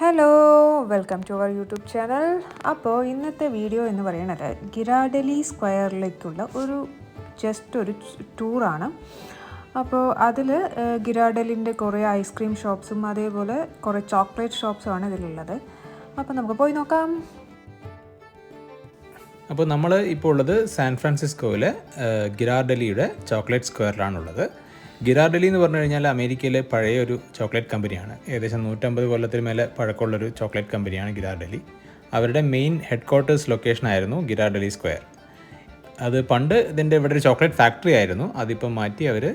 Hello welcome to our YouTube channel. അപ്പോൾ ഇന്നത്തെ video എന്ന് പറയുന്നത് ഗിറാഡലി സ്ക്വയറിലേക്കുള്ള ഒരു ടൂറാണ്. അപ്പോൾ അതിൽ ഗിറാഡലിൻ്റെ കുറേ ഐസ്ക്രീം ഷോപ്സും അതേപോലെ കുറേ ചോക്ലേറ്റ് ഷോപ്സുമാണ് ഇതിലുള്ളത്. അപ്പോൾ നമുക്ക് പോയി നോക്കാം. അപ്പോൾ നമ്മൾ ഇപ്പോൾ ഉള്ളത് സാൻ ഫ്രാൻസിസ്കോയിലെ ഗിറാർഡലിയുടെ ചോക്ലേറ്റ് സ്ക്വയറിലാണുള്ളത്. ഗിറാർഡലി എന്ന് പറഞ്ഞു കഴിഞ്ഞാൽ അമേരിക്കയിലെ പഴയ ഒരു ചോക്ലേറ്റ് കമ്പനിയാണ്. ഏകദേശം 150 കൊല്ലത്തിന് മേലെ പഴക്കമുള്ളൊരു ചോക്ലേറ്റ് കമ്പനിയാണ് ഗിറാർഡലി. അവരുടെ മെയിൻ ഹെഡ് ക്വാർട്ടേഴ്സ് ലൊക്കേഷൻ ആയിരുന്നു ഗിറാർഡലി സ്ക്വയർ. അത് പണ്ട് ഇതിൻ്റെ ഇവിടെ ഒരു ചോക്ലേറ്റ് ഫാക്ടറി ആയിരുന്നു. അതിപ്പം മാറ്റി അവർ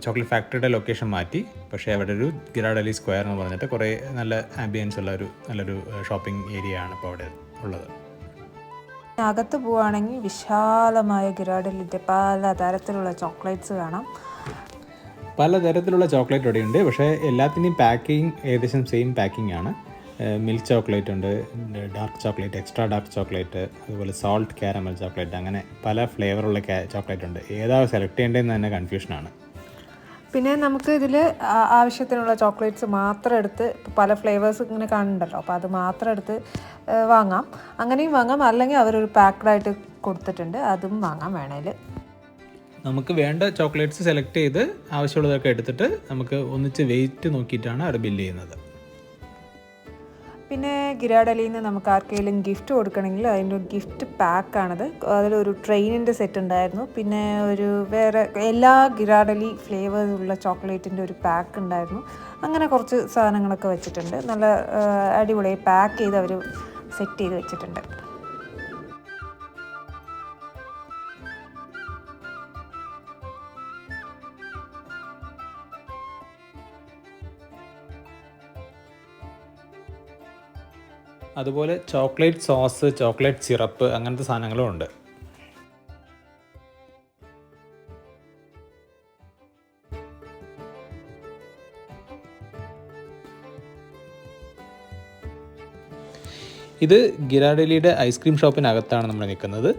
ചോക്ലേറ്റ് ഫാക്ടറിയുടെ ലൊക്കേഷൻ മാറ്റി. പക്ഷേ അവിടെ ഒരു ഗിറാർഡലി സ്ക്വയർ എന്ന് പറഞ്ഞിട്ട് കുറേ നല്ല ആംബിയൻസ് ഉള്ള നല്ലൊരു ഷോപ്പിംഗ് ഏരിയ ആണ് ഇപ്പോൾ അവിടെ ഉള്ളത്. അകത്ത് പോവുകയാണെങ്കിൽ വിശാലമായ ഗിറാഡലിൻ്റെ പലതരത്തിലുള്ള ചോക്ലേറ്റ്സ് കാണാം. പലതരത്തിലുള്ള ചോക്ലേറ്റ് ഇവിടെയുണ്ട്. പക്ഷേ എല്ലാത്തിൻ്റെയും പാക്കിങ് ഏകദേശം സെയിം പാക്കിംഗ് ആണ്. മിൽക്ക് ചോക്ലേറ്റ് ഉണ്ട്, dark chocolate, extra dark chocolate, അതുപോലെ സോൾട്ട് കാരമൽ ചോക്ലേറ്റ്, അങ്ങനെ പല ഫ്ലേവറുള്ള ചോക്ലേറ്റ് ഉണ്ട്. ഏതാ സെലക്ട് ചെയ്യേണ്ടതെന്ന് തന്നെ കൺഫ്യൂഷനാണ്. പിന്നെ നമുക്ക് ഇതിൽ ആവശ്യത്തിനുള്ള ചോക്ലേറ്റ്സ് മാത്രം എടുത്ത് പല ഫ്ലേവേഴ്സ് ഇങ്ങനെ കാണുന്നുണ്ടല്ലോ, അപ്പോൾ അത് മാത്രം എടുത്ത് വാങ്ങാം. അങ്ങനെയും വാങ്ങാം, അല്ലെങ്കിൽ അവരൊരു പാക്ഡായിട്ട് കൊടുത്തിട്ടുണ്ട്, അതും വാങ്ങാം വേണേൽ. നമുക്ക് വേണ്ട ചോക്ലേറ്റ്സ് സെലക്ട് ചെയ്ത് ആവശ്യമുള്ളതൊക്കെ എടുത്തിട്ട് നമുക്ക് ഒന്നിച്ച് വെയിറ്റ് നോക്കിയിട്ടാണ് അവിടെ ബില്ല് ചെയ്യുന്നത്. പിന്നെ ഗിറാഡലിയിൽ നിന്ന് നമുക്ക് ആർക്കെങ്കിലും ഗിഫ്റ്റ് കൊടുക്കണമെങ്കിൽ അതിൻ്റെ ഒരു ഗിഫ്റ്റ് പാക്കാണത്. അതിലൊരു ട്രെയിനിൻ്റെ സെറ്റ് ഉണ്ടായിരുന്നു. പിന്നെ ഒരു വേറെ എല്ലാ ഗിറാഡലി ഫ്ലേവേഴ്സുള്ള ചോക്ലേറ്റിൻ്റെ ഒരു പാക്ക് ഉണ്ടായിരുന്നു. അങ്ങനെ കുറച്ച് സാധനങ്ങളൊക്കെ വെച്ചിട്ടുണ്ട്. നല്ല അടിപൊളിയായി പാക്ക് ചെയ്ത് അവർ സെറ്റ് ചെയ്ത് വെച്ചിട്ടുണ്ട്. അതുപോലെ ചോക്ലേറ്റ് സോസ്, ചോക്ലേറ്റ് സിറപ്പ്, അങ്ങനത്തെ സാധനങ്ങളും ഉണ്ട്. ഇത് ഗിറാർഡലിയുടെ ഐസ്ക്രീം ഷോപ്പിനകത്താണ് നമ്മൾ നിൽക്കുന്നത്.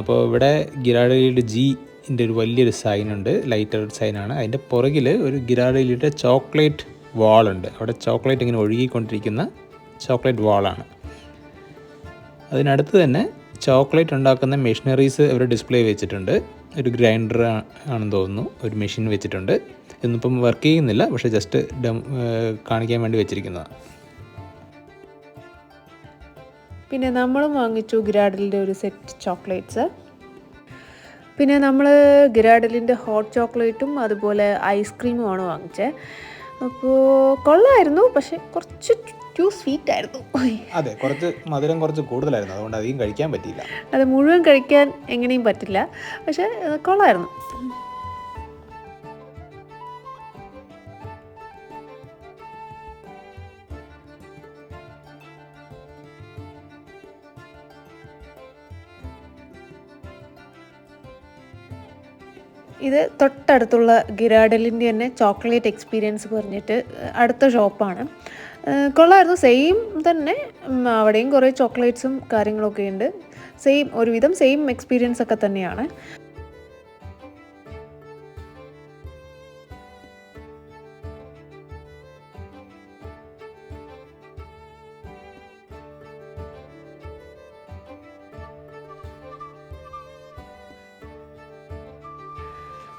അപ്പോൾ ഇവിടെ ഗിറാർഡലിയുടെ ജിൻ്റെ ഒരു വലിയൊരു സൈനുണ്ട്, ലൈറ്റർ സൈനാണ്. അതിൻ്റെ പുറകിൽ ഒരു ഗിറാർഡലിയുടെ ചോക്ലേറ്റ് വാളുണ്ട്. അവിടെ ചോക്ലേറ്റ് ഇങ്ങനെ ഒഴുകിക്കൊണ്ടിരിക്കുന്ന ചോക്ലേറ്റ് വാളാണ്. അതിനടുത്ത് തന്നെ ചോക്ലേറ്റ് ഉണ്ടാക്കുന്ന മെഷീനറീസ് അവർ ഡിസ്പ്ലേ വെച്ചിട്ടുണ്ട്. ഒരു ഗ്രൈൻഡർ ആണെന്ന് തോന്നുന്നു, ഒരു മെഷീൻ വെച്ചിട്ടുണ്ട്. ഇന്നിപ്പം വർക്ക് ചെയ്യുന്നില്ല, പക്ഷേ ജസ്റ്റ് കാണിക്കാൻ വേണ്ടി വെച്ചിരിക്കുന്നതാണ്. പിന്നെ നമ്മളും വാങ്ങിച്ചു ഗിറാഡലിൻ്റെ ഒരു സെറ്റ് ചോക്ലേറ്റ്സ്. പിന്നെ നമ്മൾ ഗിറാഡലിൻ്റെ ഹോട്ട് ചോക്ലേറ്റും അതുപോലെ ഐസ്ക്രീമുമാണ് വാങ്ങിച്ചത്. അപ്പോൾ കൊള്ളായിരുന്നു, പക്ഷേ കുറച്ച് ടു സ്വീറ്റ് ആയിരുന്നു. അതെ, കുറച്ച് മധുരം കുറച്ച് കൂടുതലായിരുന്നു, അതുകൊണ്ട് അധികം കഴിക്കാൻ പറ്റിയില്ല. അത് മുഴുവൻ കഴിക്കാൻ എങ്ങനെയും പറ്റില്ല, പക്ഷേ കൊള്ളായിരുന്നു. ഇത് തൊട്ടടുത്തുള്ള ഗിറാഡലിൻ്റെ തന്നെ ചോക്ലേറ്റ് എക്സ്പീരിയൻസ് പറഞ്ഞിട്ട് അടുത്ത ഷോപ്പാണ്. കൊള്ളായിരുന്നു, സെയിം തന്നെ. അവിടെയും കുറേ ചോക്ലേറ്റ്സും കാര്യങ്ങളൊക്കെ ഉണ്ട്. ഒരുവിധം സെയിം എക്സ്പീരിയൻസ് ഒക്കെ തന്നെയാണ്.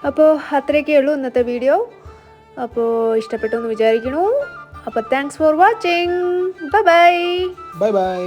അപ്പോൾ അത്രയൊക്കെ ഉള്ളൂ ഇന്നത്തെ വീഡിയോ. അപ്പോൾ ഇഷ്ടപ്പെട്ടു എന്ന് വിചാരിക്കണു. അപ്പോൾ thanks for watching. Bye bye. Bye bye.